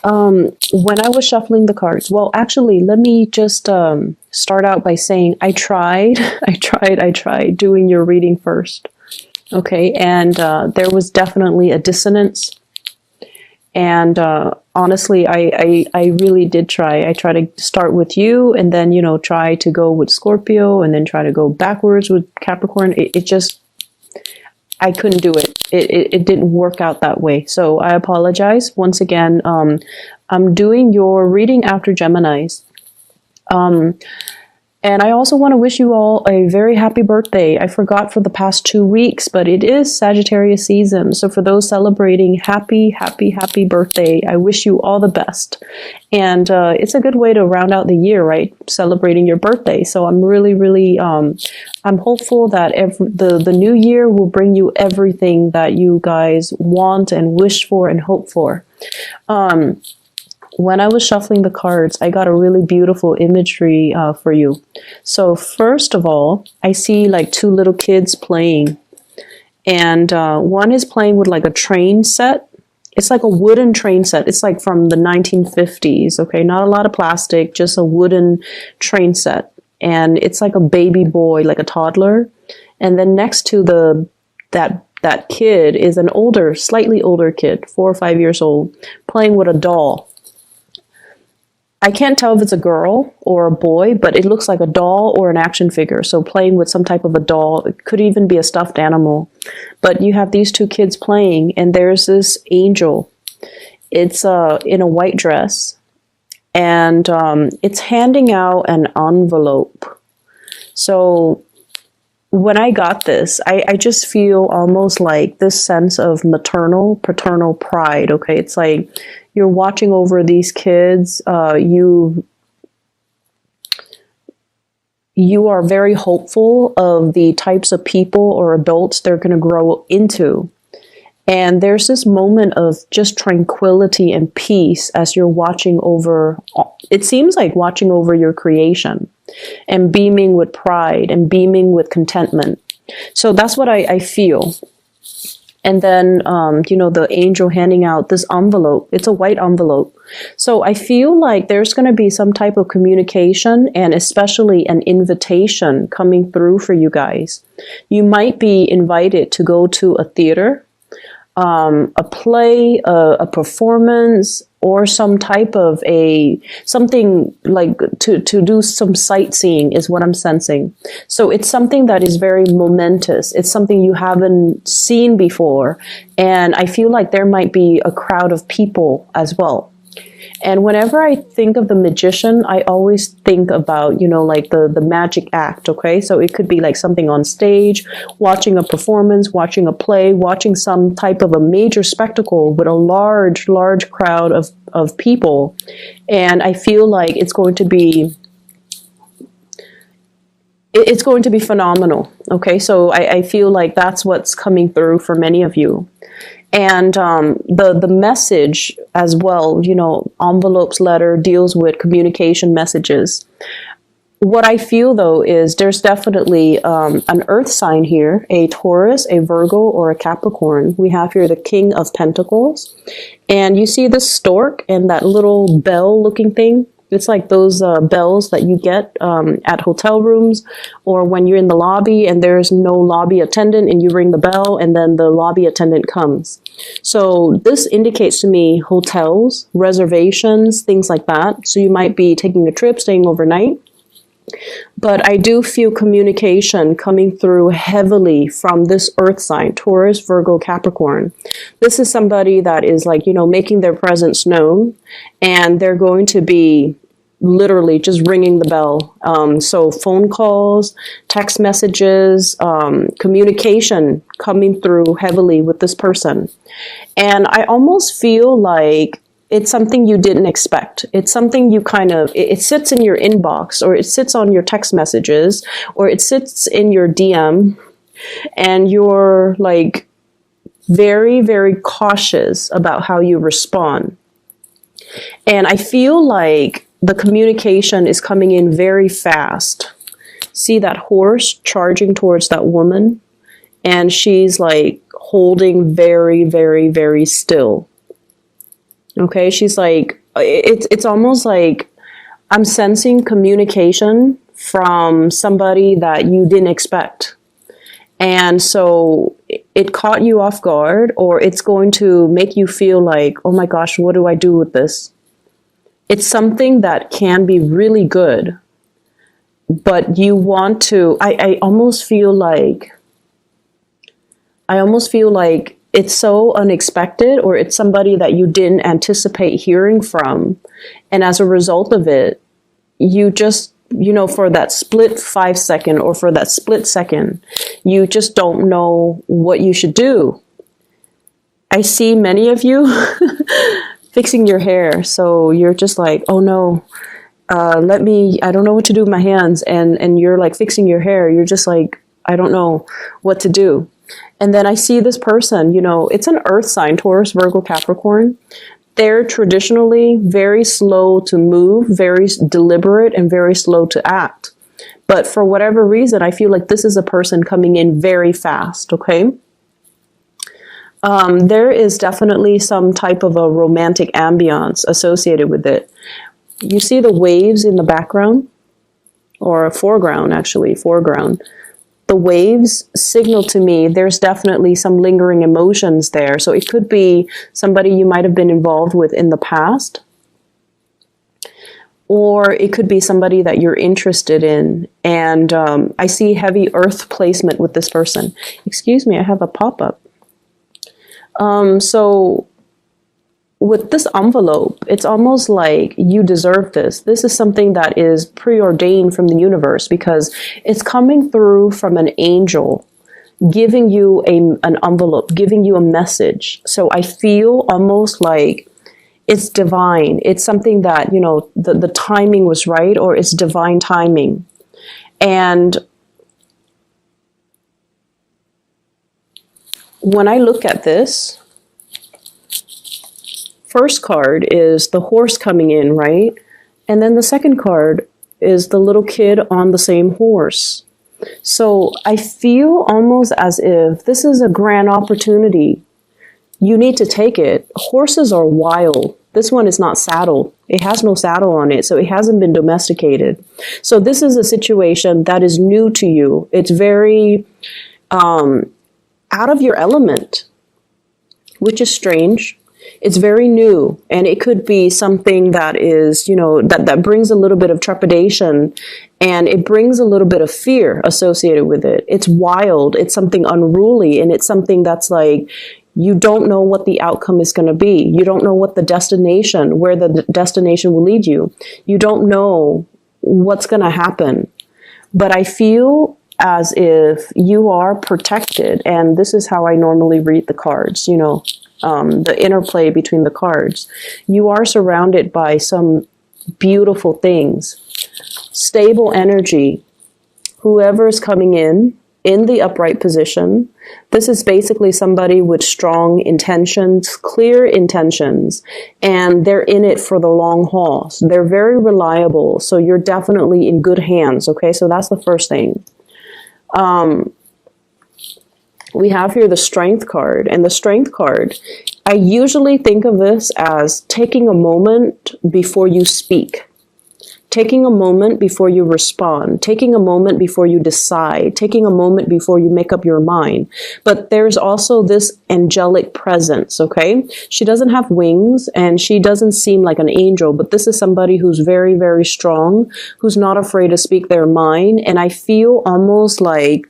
When I was shuffling the cards, well, actually, let me just start out by saying I tried, I tried doing your reading first. Okay, and there was definitely a dissonance. And honestly, I really did try. I tried to start with you and then, you know, try to go with Scorpio and then try to go backwards with Capricorn. It just, I couldn't do it. It didn't work out that way. So I apologize. Once again, I'm doing your reading after Geminis. And I also want to wish you all a very happy birthday. I forgot for the past 2 weeks, but it is Sagittarius season. So for those celebrating, happy, happy, happy birthday. I wish you all the best. And it's a good way to round out the year, right? Celebrating your birthday. So I'm really, really, I'm hopeful that the new year will bring you everything that you guys want and wish for and hope for. When I was shuffling the cards, I got a really beautiful imagery for you. So first of all, I see like 2 little kids playing. And one is playing with like a train set. It's like a wooden train set. It's like from the 1950s, okay? Not a lot of plastic, just a wooden train set. And it's like a baby boy, like a toddler. And then next to that kid is an older, slightly older kid, 4 or 5 years old, playing with a doll. I can't tell if it's a girl or a boy, but it looks like a doll or an action figure. So playing with some type of a doll. It could even be a stuffed animal. But you have these 2 kids playing, and there's this angel. It's in a white dress, and it's handing out an envelope. So when I got this, I just feel almost like this sense of maternal, paternal pride, okay? It's like you're watching over these kids. You are very hopeful of the types of people or adults they're going to grow into. And there's this moment of just tranquility and peace as you're watching over, it seems like watching over your creation and beaming with pride and beaming with contentment. So that's what I feel. And then, you know, the angel handing out this envelope. It's a white envelope. So I feel like there's going to be some type of communication and especially an invitation coming through for you guys. You might be invited to go to a theater, a play, a performance, or some type of something like to do some sightseeing is what I'm sensing. So it's something that is very momentous. It's something you haven't seen before. And I feel like there might be a crowd of people as well. And whenever I think of the magician, I always think about, you know, like the magic act, okay? So it could be like something on stage, watching a performance, watching a play, watching some type of a major spectacle with a large, large crowd of people. And I feel like it's going to be phenomenal, okay? So I feel like that's what's coming through for many of you. And the message as well, you know, envelopes letter deals with communication messages. What I feel, though, is there's definitely an earth sign here, a Taurus, a Virgo, or a Capricorn. We have here the King of Pentacles. And you see this stork and that little bell-looking thing? It's like those bells that you get at hotel rooms or when you're in the lobby and there's no lobby attendant and you ring the bell and then the lobby attendant comes. So this indicates to me hotels, reservations, things like that. So you might be taking a trip, staying overnight. But I do feel communication coming through heavily from this earth sign, Taurus, Virgo, Capricorn. This is somebody that is like, you know, making their presence known, and they're going to be literally just ringing the bell. So phone calls, text messages, communication coming through heavily with this person. And I almost feel like it's something you didn't expect. It's something you kind of, it sits in your inbox, or it sits on your text messages, or it sits in your DM, and you're like very, very cautious about how you respond. And I feel like the communication is coming in very fast. See that horse charging towards that woman? And she's like holding very, very, very still. Okay, she's like, it's almost like I'm sensing communication from somebody that you didn't expect. And so it caught you off guard, or it's going to make you feel like, oh my gosh, what do I do with this? It's something that can be really good, but you want to, I almost feel like it's so unexpected, or it's somebody that you didn't anticipate hearing from. And as a result of it, you just, for that split 5 second, or for that split second, you just don't know what you should do. I see many of you fixing your hair. So you're just like, oh no, I don't know what to do with my hands. And you're like fixing your hair. You're just like, I don't know what to do. And then I see this person, it's an earth sign, Taurus, Virgo, Capricorn. They're traditionally very slow to move, very deliberate, and very slow to act. But for whatever reason, I feel like this is a person coming in very fast, okay? There is definitely some type of a romantic ambiance associated with it. You see the waves in the background, or foreground, actually, foreground. The waves signal to me there's definitely some lingering emotions there. So it could be somebody you might have been involved with in the past, or it could be somebody that you're interested in. And I see heavy earth placement with this person. Excuse me, I have a pop-up. So with this envelope, it's almost like you deserve this. This is something that is preordained from the universe, because it's coming through from an angel giving you an envelope, giving you a message. So I feel almost like it's divine. It's something that, the timing was right, or it's divine timing. And when I look at this, first card is the horse coming in, right? And then the second card is the little kid on the same horse. So I feel almost as if this is a grand opportunity. You need to take it. Horses are wild. This one is not saddled. It has no saddle on it, so it hasn't been domesticated. So this is a situation that is new to you. It's very out of your element, which is strange. It's very new, and it could be something that is, that brings a little bit of trepidation, and it brings a little bit of fear associated with it. It's wild. It's something unruly, and it's something that's like, you don't know what the outcome is going to be. You don't know what where the destination will lead you. You don't know what's going to happen. But I feel as if you are protected, and this is how I normally read the cards, the interplay between the cards. You are surrounded by some beautiful things, stable energy. Whoever is coming in the upright position, this is basically somebody with strong intentions, clear intentions, and they're in it for the long haul. So they're very reliable, so you're definitely in good hands, okay? So that's the first thing. We have here the Strength card, and the Strength card, I usually think of this as taking a moment before you speak, taking a moment before you respond, taking a moment before you decide, taking a moment before you make up your mind. But there's also this angelic presence, okay? She doesn't have wings, and she doesn't seem like an angel, but this is somebody who's very, very strong, who's not afraid to speak their mind. And I feel almost like,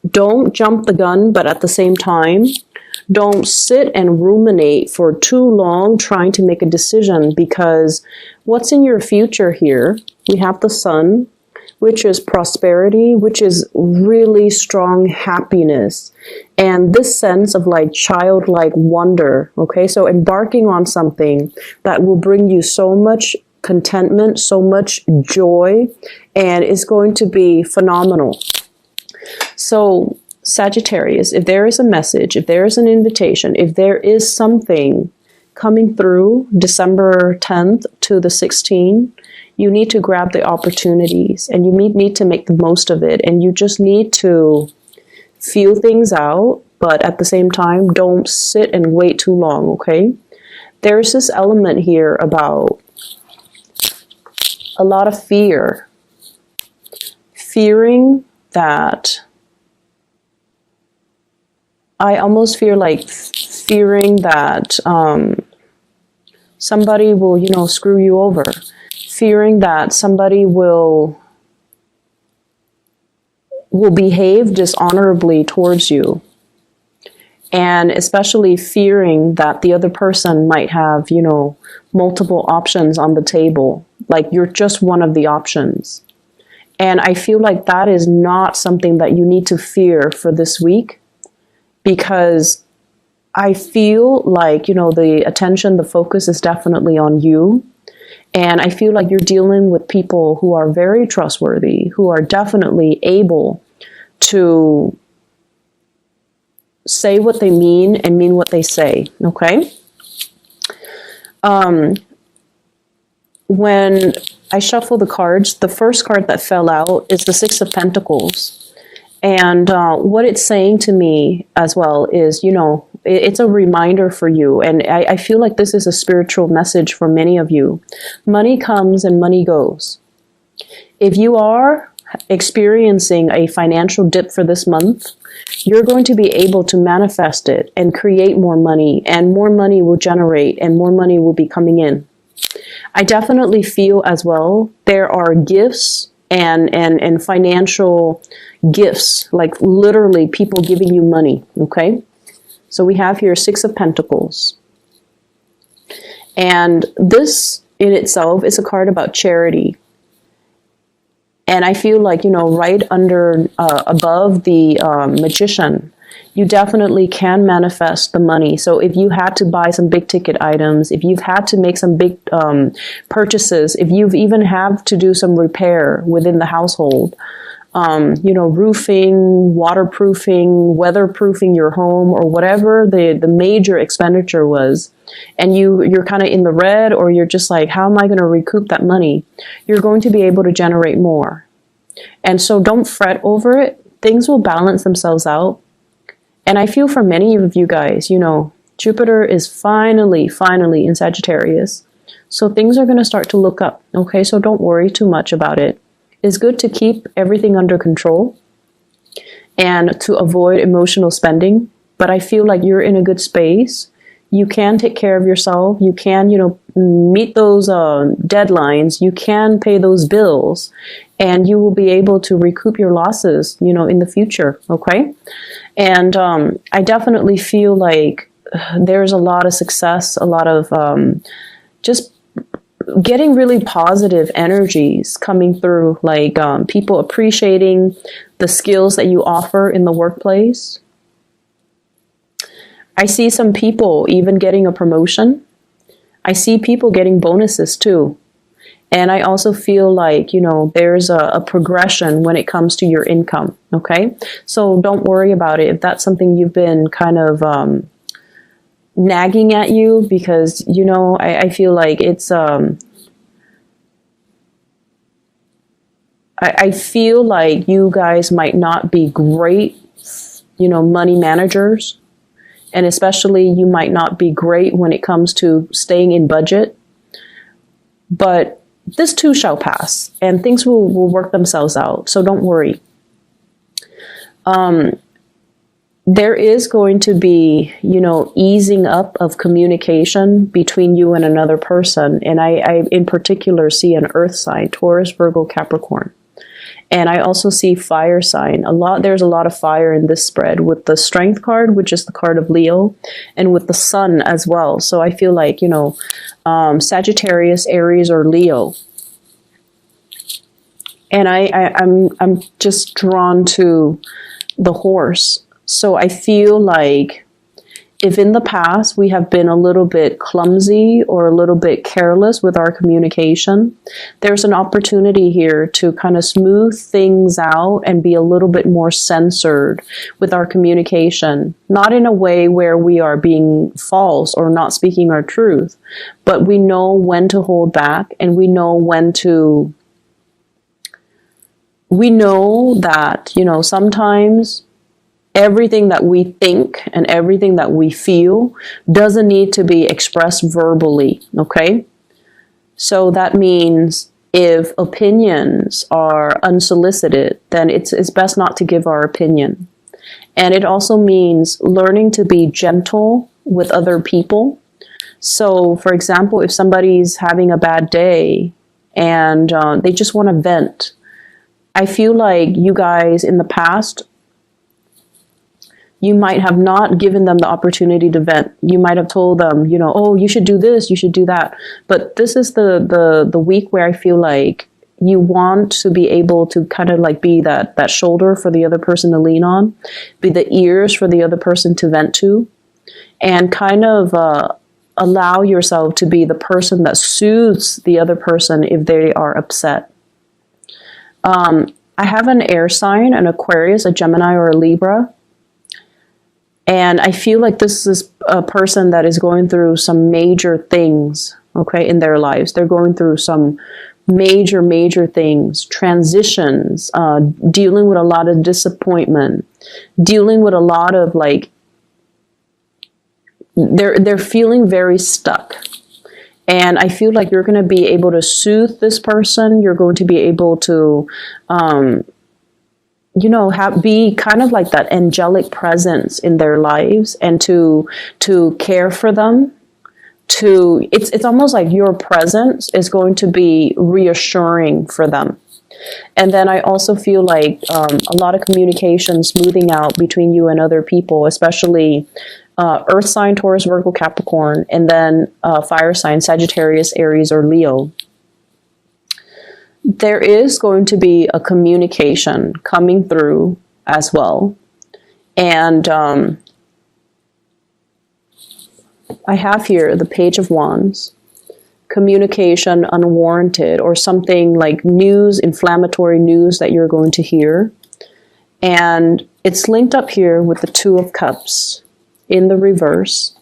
don't jump the gun, but at the same time, don't sit and ruminate for too long trying to make a decision, because what's in your future here? We have the Sun, which is prosperity, which is really strong happiness, and this sense of like childlike wonder, okay? So embarking on something that will bring you so much contentment, so much joy, and is going to be phenomenal. So Sagittarius, if there is a message, if there is an invitation, if there is something coming through December 10th to the 16th, you need to grab the opportunities, and you need to make the most of it. And you just need to feel things out, but at the same time, don't sit and wait too long, okay? there's this element here about a lot of fear. Fearing that, I almost feel like fearing that somebody will, you know, screw you over. Fearing that somebody will behave dishonorably towards you. And especially fearing that the other person might have, you know, multiple options on the table. Like you're just one of the options. And I feel like that is not something that you need to fear for this week, because I feel like, you know, the attention, the focus is definitely on you. And I feel like you're dealing with people who are very trustworthy, who are definitely able to say what they mean and mean what they say, okay? When I shuffle the cards, the first card that fell out is the Six of Pentacles. And what it's saying to me as well is, you know, it's a reminder for you. And I feel like this is a spiritual message for many of you. Money comes and money goes. If you are experiencing a financial dip for this month, you're going to be able to manifest it and create more money, and more money will generate and more money will be coming in. I definitely feel as well there are gifts and financial gifts, like literally people giving you money, okay? So we have here Six of Pentacles. And this in itself is a card about charity. And I feel like, you know, right under, above the Magician, you definitely can manifest the money. So if you had to buy some big ticket items, if you've had to make some big purchases, if you've even have to do some repair within the household, you know, roofing, waterproofing, weatherproofing your home, or whatever the major expenditure was, and you're kind of in the red, or you're just like, how am I going to recoup that money? You're going to be able to generate more. And so don't fret over it. Things will balance themselves out. And I feel for many of you guys, you know, Jupiter is finally in Sagittarius. So things are going to start to look up. Okay, so don't worry too much about it. It's good to keep everything under control and to avoid emotional spending. But I feel like you're in a good space. You can take care of yourself. You can, you know, meet those deadlines. You can pay those bills, and you will be able to recoup your losses, you know, in the future. Okay. And I definitely feel like there's a lot of success, a lot of just getting really positive energies coming through, like people appreciating the skills that you offer in the workplace. I see some people even getting a promotion. I see people getting bonuses too. And I also feel like, you know, there's a progression when it comes to your income, okay? So don't worry about it if that's something you've been kind of nagging at you, because, you know, I feel like it's... I feel like you guys might not be great, you know, money managers. And especially you might not be great when it comes to staying in budget. But this too shall pass, and things will work themselves out. So don't worry. There is going to be, you know, easing up of communication between you and another person. And I in particular see an earth sign, Taurus, Virgo, Capricorn. And I also see fire sign. There's a lot of fire in this spread, with the Strength card, which is the card of Leo, and with the Sun as well. So I feel like, you know, Sagittarius, Aries, or Leo. And I'm just drawn to the Horse. So I feel like if in the past we have been a little bit clumsy or a little bit careless with our communication, there's an opportunity here to kind of smooth things out and be a little bit more censored with our communication. Not in a way where we are being false or not speaking our truth, but we know when to hold back, and we know when to... We know that, you know, sometimes everything that we think and everything that we feel doesn't need to be expressed verbally, okay? So that means if opinions are unsolicited, then it's best not to give our opinion. And it also means learning to be gentle with other people. So, for example, if somebody's having a bad day and they just want to vent, I feel like you guys in the past, you might have not given them the opportunity to vent. You might have told them, you know, oh, you should do this, you should do that. But this is the week where I feel like you want to be able to kind of like be that shoulder for the other person to lean on, be the ears for the other person to vent to, and kind of allow yourself to be the person that soothes the other person if they are upset. I have an air sign, an Aquarius, a Gemini, or a Libra. And I feel like this is a person that is going through some major things, okay, in their lives. They're going through some major things, transitions, dealing with a lot of disappointment, dealing with a lot of like, they're feeling very stuck. And I feel like you're going to be able to soothe this person. You're going to be able to, you know, be kind of like that angelic presence in their lives, and to care for them. It's almost like your presence is going to be reassuring for them. And then I also feel like a lot of communication smoothing out between you and other people, especially Earth sign, Taurus, Virgo, Capricorn, and then fire sign, Sagittarius, Aries, or Leo. There is going to be a communication coming through as well. And I have here the Page of Wands, communication unwarranted, or something like news, inflammatory news that you're going to hear. And it's linked up here with the Two of Cups in the reverse.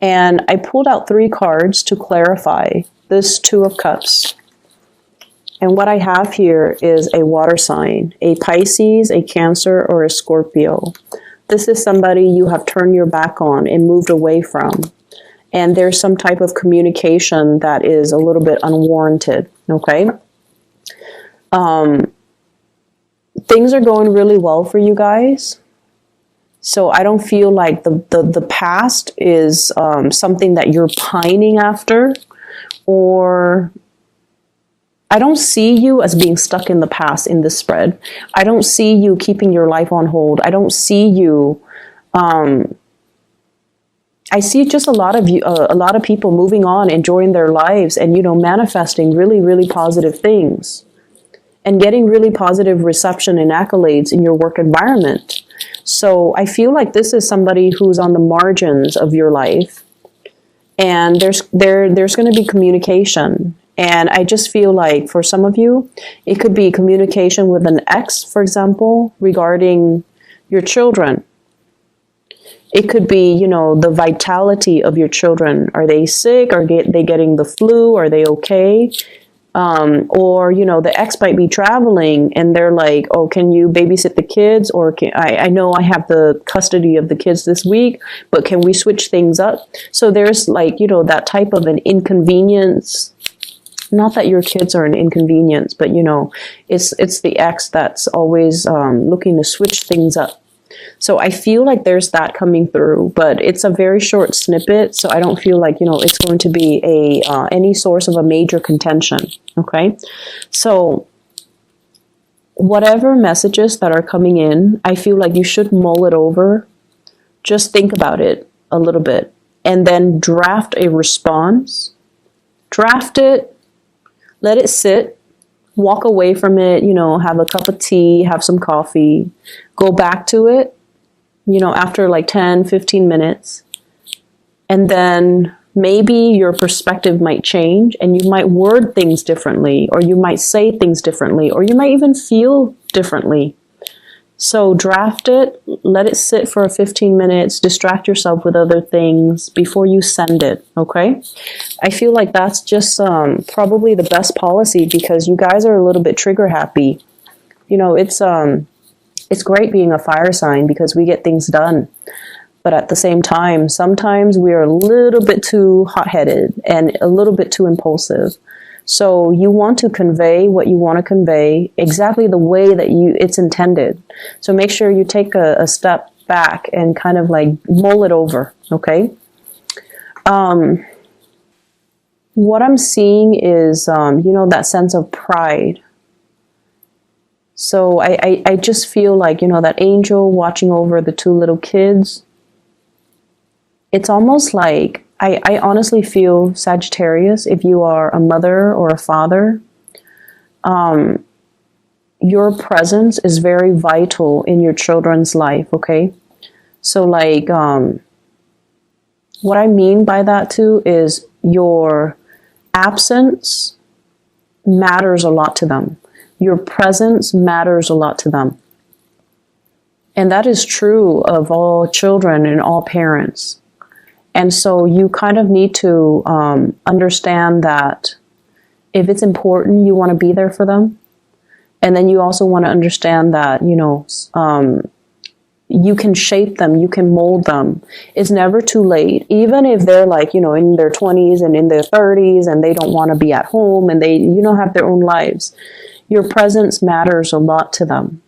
And I pulled out 3 cards to clarify this Two of Cups. And what I have here is a water sign, a Pisces, a Cancer, or a Scorpio. This is somebody you have turned your back on and moved away from. And there's some type of communication that is a little bit unwarranted, okay? Things are going really well for you guys. So I don't feel like the past is something that you're pining after, or I don't see you as being stuck in the past in this spread. I don't see you keeping your life on hold. I don't see you, I see just a lot of you, a lot of people moving on, enjoying their lives, and, you know, manifesting really positive things and getting really positive reception and accolades in your work environment. So I feel like this is somebody who's on the margins of your life, and there's going to be communication. And I just feel like for some of you, it could be communication with an ex, for example, regarding your children. It could be, you know, the vitality of your children. Are they sick? Are they getting the flu? Are they okay? Or, you know, the ex might be traveling and they're like, oh, can you babysit the kids? Or I know I have the custody of the kids this week, but can we switch things up? So there's like, you know, that type of an inconvenience. Not that your kids are an inconvenience, but, you know, it's the ex that's always looking to switch things up. So I feel like there's that coming through, but it's a very short snippet, so I don't feel like, you know, it's going to be any source of a major contention, okay? So whatever messages that are coming in, I feel like you should mull it over. Just think about it a little bit, and then draft a response. Draft it, let it sit, walk away from it, you know, have a cup of tea, have some coffee, go back to it, you know, after like 10, 15 minutes. And then maybe your perspective might change and you might word things differently, or you might say things differently, or you might even feel differently. So draft it, let it sit for 15 minutes, distract yourself with other things before you send it, okay? I feel like that's just probably the best policy, because you guys are a little bit trigger happy. You know, it's It's great being a fire sign because we get things done. But at the same time, sometimes we are a little bit too hot-headed and a little bit too impulsive. So you want to convey what you want to convey exactly the way that it's intended. So make sure you take a step back and kind of like mull it over, okay? What I'm seeing is, that sense of pride. So I just feel like, that angel watching over the two little kids. It's almost like, I honestly feel, Sagittarius, if you are a mother or a father, your presence is very vital in your children's life, okay? So like, what I mean by that too is your absence matters a lot to them. Your presence matters a lot to them. And that is true of all children and all parents. And so you kind of need to understand that if it's important, you want to be there for them. And then you also want to understand that, you can shape them, you can mold them. It's never too late. Even if they're like, in their 20s and in their 30s and they don't want to be at home and they, have their own lives. Your presence matters a lot to them.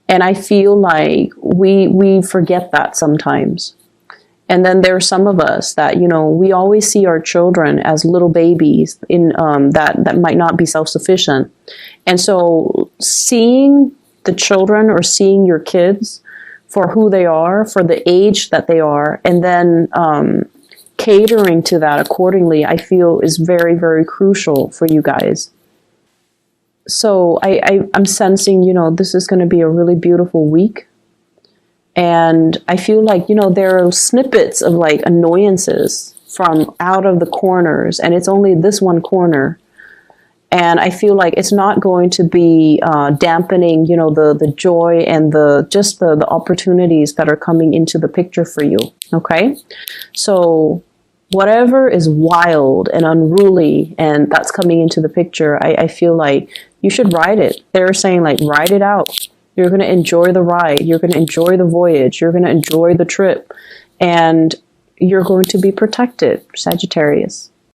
And I feel like we forget that sometimes. And then there are some of us that, we always see our children as little babies in that might not be self-sufficient. And so seeing the children or seeing your kids for who they are, for the age that they are, and then catering to that accordingly, I feel is very, very crucial for you guys. So I'm sensing, this is going to be a really beautiful week. And I feel like, there are snippets of like annoyances from out of the corners, and it's only this one corner. And I feel like it's not going to be dampening, the joy and the opportunities that are coming into the picture for you. Okay. So whatever is wild and unruly and that's coming into the picture, I feel like you should ride it. They're saying like, ride it out. You're going to enjoy the ride. You're going to enjoy the voyage. You're going to enjoy the trip. And you're going to be protected, Sagittarius.